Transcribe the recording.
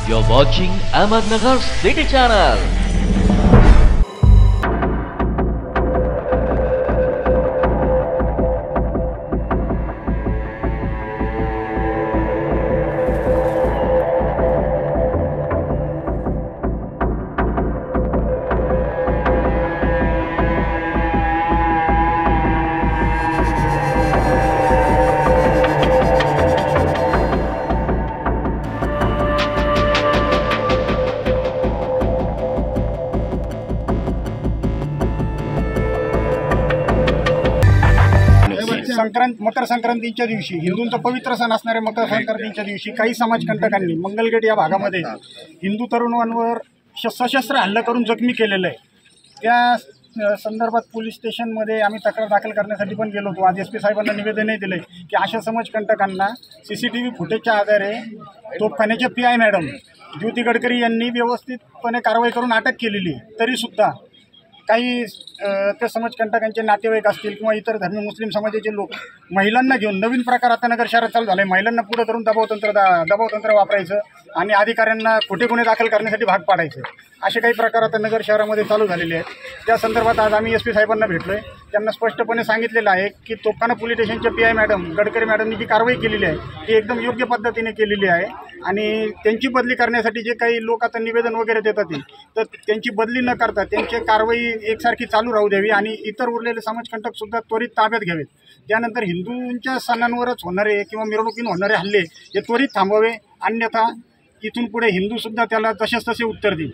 You're watching Ahmednagar City Channel. मकर संक्रांतीच्या दिवशी हिंदूंचा पवित्र सण असणाऱ्या मकर संक्रांतीच्या दिवशी काही समाजकंटकांनी मंगलगेट या भागामध्ये हिंदू तरुणांवर सशस्त्र हल्ला करून जखमी केलेलं आहे। त्या संदर्भात पोलीस स्टेशनमध्ये आम्ही तक्रार दाखल करण्यासाठी पण गेलो होतो। आज SP साहेबांना निवेदनही दिले की अशा समाजकंटकांना CCTV फुटेजच्या आधारे तोफखान्याचे PI मॅडम ज्योती गडकरी यांनी व्यवस्थितपणे कारवाई करून अटक केलेली आहे। तरीसुद्धा काही त्या समाजकंटकांचे नातेवाईक असतील किंवा इतर धर्मीय मुस्लिम समाजाचे लोक महिलांना घेऊन नवीन प्रकार आता नगर शहरात चालू झाला आहे। महिलांना पुढे धरून दबावतंत्र वापरायचं आणि अधिकाऱ्यांना खोटे गुन्हे दाखल करण्यासाठी भाग पाडायचं, असे काही प्रकार आता नगर शहरामध्ये चालू झालेले आहेत। त्या संदर्भात आज आम्ही SP साहेबांना भेटलो आहे। त्यांना स्पष्टपणे सांगितलेलं आहे की तोफखाना पोलीस स्टेशनच्या PI मॅडम गडकरी मॅडमनी जी कारवाई केलेली आहे ती एकदम योग्य पद्धतीने केलेली आहे आणि त्यांची बदली करण्यासाठी जे काही लोक आता निवेदन वगैरे देतात तर त्यांची बदली न करता त्यांची कारवाई एकसारखी चालू राहू द्यावी आणि इतर उरलेले समाजकंटकसुद्धा त्वरित ताब्यात घ्यावेत। त्यानंतर हिंदूंच्या सणांवरच होणारे किंवा मिरवणुकीने होणारे हल्ले हे त्वरित थांबवावे, अन्यथा इथून पुढे हिंदूसुद्धा त्याला तसेच तसे उत्तर देईल।